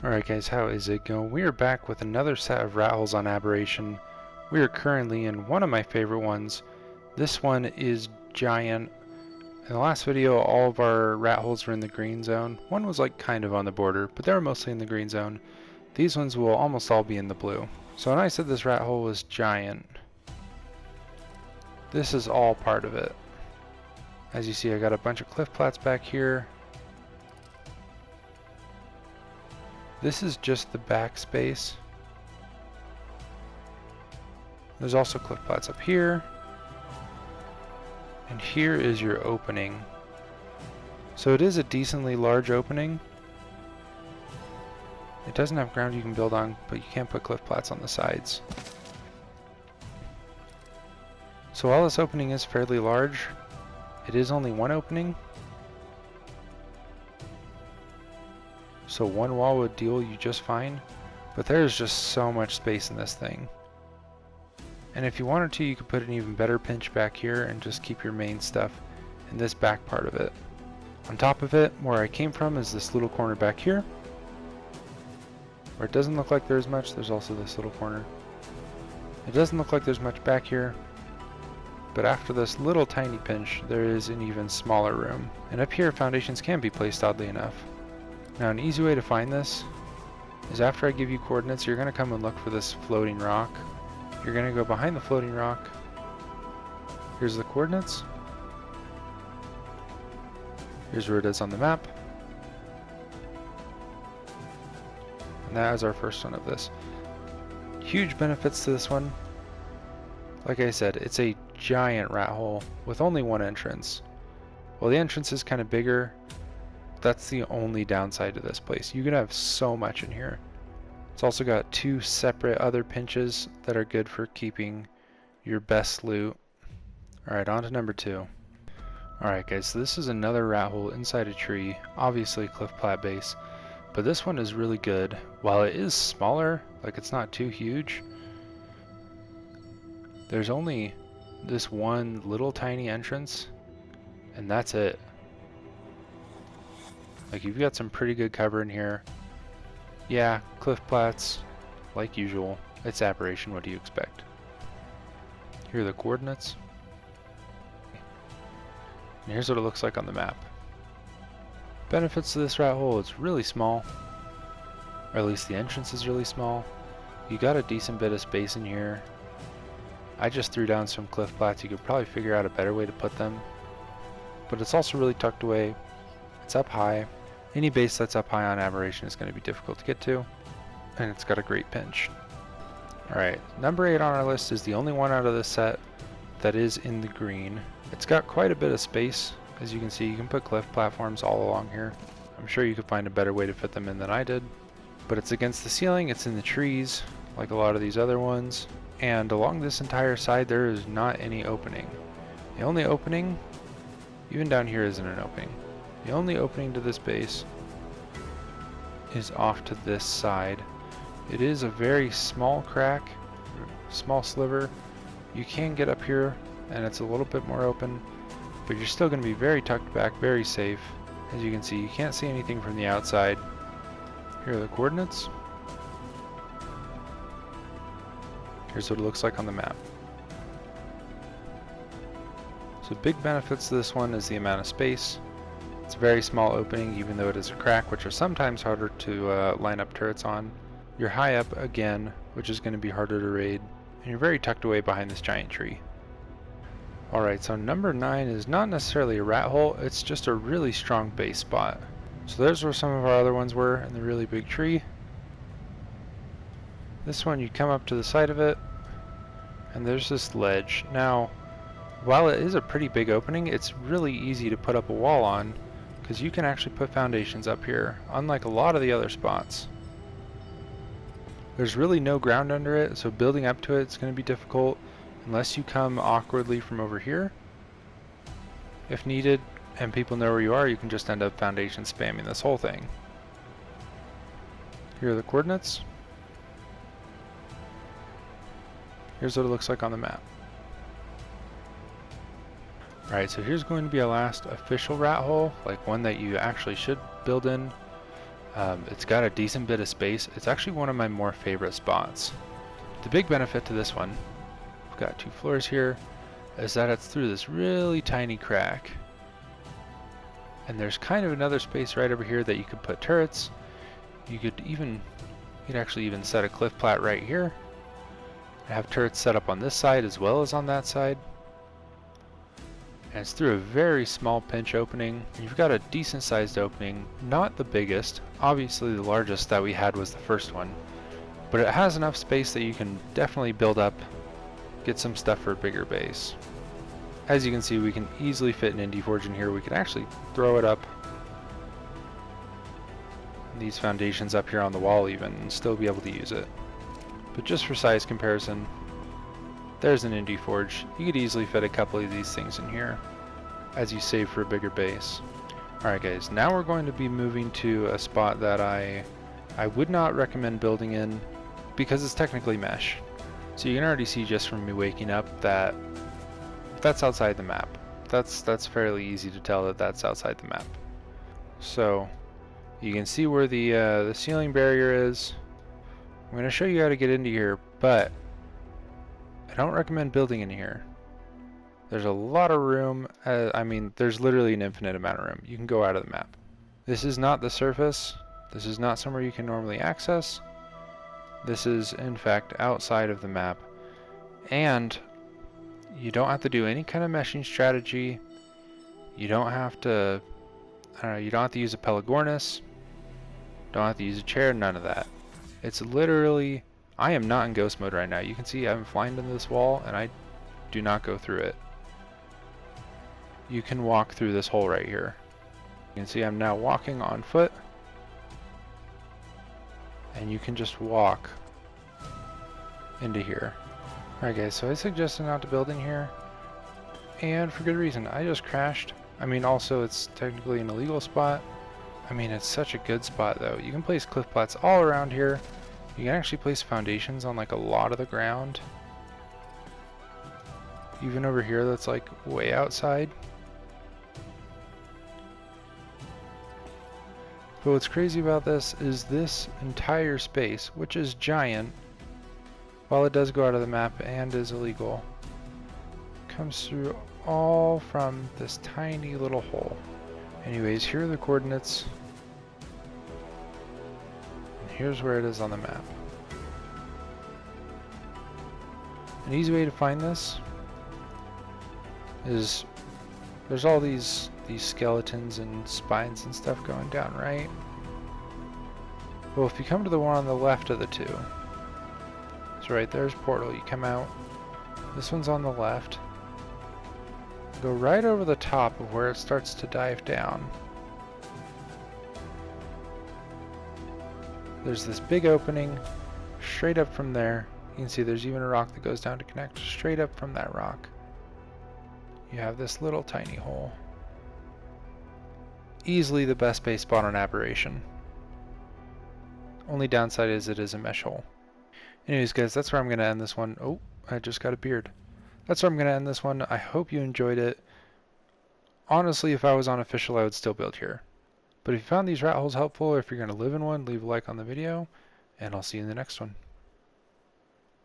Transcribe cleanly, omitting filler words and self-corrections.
Alright guys, how is it going? We are back with another set of rat holes on Aberration. We are currently in one of my favorite ones. This one is giant. In the last video, all of our rat holes were in the green zone. One was like kind of on the border, but they were mostly in the green zone. These ones will almost all be in the blue. So when I said this rat hole was giant, this is all part of it. As you see, I got a bunch of cliff plats back here. This is just the back space. There's also cliff plats up here. And here is your opening. So it is a decently large opening. It doesn't have ground you can build on, but you can't put cliff plats on the sides. So while this opening is fairly large, it is only one opening. So one wall would deal you just fine, but there's just so much space in this thing. And if you wanted to, you could put an even better pinch back here and just keep your main stuff in this back part of it. On top of it, where I came from is this little corner back here, where it doesn't look like there's much. There's also this little corner. It doesn't look like there's much back here, but after this little tiny pinch, there is an even smaller room. And up here, foundations can be placed, oddly enough. Now an easy way to find this is after I give you coordinates, you're going to come and look for this floating rock. You're going to go behind the floating rock. Here's the coordinates. Here's where it is on the map. And that is our first one of this. Huge benefits to this one. Like I said, it's a giant rat hole with only one entrance. Well, the entrance is kind of bigger. That's the only downside to this place. You can have so much in here. It's also got two separate other pinches that are good for keeping your best loot. Alright, on to number 2. Alright guys, so this is another rat hole inside a tree, obviously cliff plat base, but this one is really good. While it is smaller, like it's not too huge, there's only this one little tiny entrance, and that's it. Like, you've got some pretty good cover in here. Yeah, cliff plats, like usual. It's Aberration, what do you expect? Here are the coordinates. And here's what it looks like on the map. Benefits to this rat hole, it's really small. Or at least the entrance is really small. You got a decent bit of space in here. I just threw down some cliff plats. You could probably figure out a better way to put them. But it's also really tucked away. It's up high. Any base that's up high on Aberration is going to be difficult to get to, and it's got a great pinch. Alright, number 8 on our list is the only one out of this set that is in the green. It's got quite a bit of space. As you can see, you can put cliff platforms all along here. I'm sure you could find a better way to fit them in than I did. But it's against the ceiling, it's in the trees, like a lot of these other ones. And along this entire side, there is not any opening. The only opening, even down here, isn't an opening. The only opening to this base is off to this side. It is a very small crack, small sliver. You can get up here and it's a little bit more open, but you're still going to be very tucked back, very safe. As you can see, you can't see anything from the outside. Here are the coordinates. Here's what it looks like on the map. So big benefits to this one is the amount of space. It's a very small opening, even though it is a crack, which are sometimes harder to line up turrets on. You're high up again, which is going to be harder to raid, and you're very tucked away behind this giant tree. Alright, so number 9 is not necessarily a rat hole, it's just a really strong base spot. So there's where some of our other ones were, in the really big tree. This one, you come up to the side of it, and there's this ledge. Now, while it is a pretty big opening, it's really easy to put up a wall on, because you can actually put foundations up here, unlike a lot of the other spots. There's really no ground under it, so building up to it is going to be difficult unless you come awkwardly from over here. If needed, and people know where you are, you can just end up foundation spamming this whole thing. Here are the coordinates. Here's what it looks like on the map. Alright, so here's going to be our last official rat hole, like one that you actually should build in. It's got a decent bit of space. It's actually one of my more favorite spots. The big benefit to this one, we've got 2 floors here, is that it's through this really tiny crack. And there's kind of another space right over here that you could put turrets. You could actually even set a cliff plat right here. Have turrets set up on this side as well as on that side. And it's through a very small pinch opening. You've got a decent sized opening, not the biggest. Obviously the largest that we had was the first one. But it has enough space that you can definitely build up, get some stuff for a bigger base. As you can see, we can easily fit an Indie Forge in here. We can actually throw it up these foundations up here on the wall even and still be able to use it. But just for size comparison, there's an Indie Forge. You could easily fit a couple of these things in here as you save for a bigger base. Alright guys, now we're going to be moving to a spot that I would not recommend building in because it's technically mesh. So you can already see just from me waking up that that's outside the map. That's fairly easy to tell that that's outside the map. So you can see where the ceiling barrier is. I'm going to show you how to get into here, but I don't recommend building in here. There's a lot of room. I mean, there's literally an infinite amount of room. You can go out of the map. This is not the surface. This is not somewhere you can normally access. This is, in fact, outside of the map. And you don't have to do any kind of meshing strategy. You don't have to, you don't have to use a Pelagornis. Don't have to use a chair, none of that. It's literally, I am not in ghost mode right now. You can see I'm flying into this wall and I do not go through it. You can walk through this hole right here. You can see I'm now walking on foot. And you can just walk into here. Alright guys, so I suggested not to build in here. And for good reason. I just crashed. I mean, also it's technically an illegal spot. I mean, it's such a good spot though. You can place cliff plats all around here. You can actually place foundations on like a lot of the ground. Even over here that's like way outside. But what's crazy about this is this entire space, which is giant, while it does go out of the map and is illegal, comes through all from this tiny little hole. Anyways, here are the coordinates. And here's where it is on the map. An easy way to find this is there's all these skeletons and spines and stuff going down, right? Well, if you come to the one on the left of the two, so right there's portal, you come out, this one's on the left, go right over the top of where it starts to dive down. There's this big opening, straight up from there, you can see there's even a rock that goes down to connect. Straight up from that rock, you have this little tiny hole. Easily the best base spot on Aberration. Only downside is it is a mesh hole. Anyways guys, that's where I'm going to end this one. Oh, I just got a beard. That's where I'm going to end this one. I hope you enjoyed it. Honestly, if I was unofficial, I would still build here. But if you found these rat holes helpful, or if you're going to live in one, leave a like on the video, and I'll see you in the next one.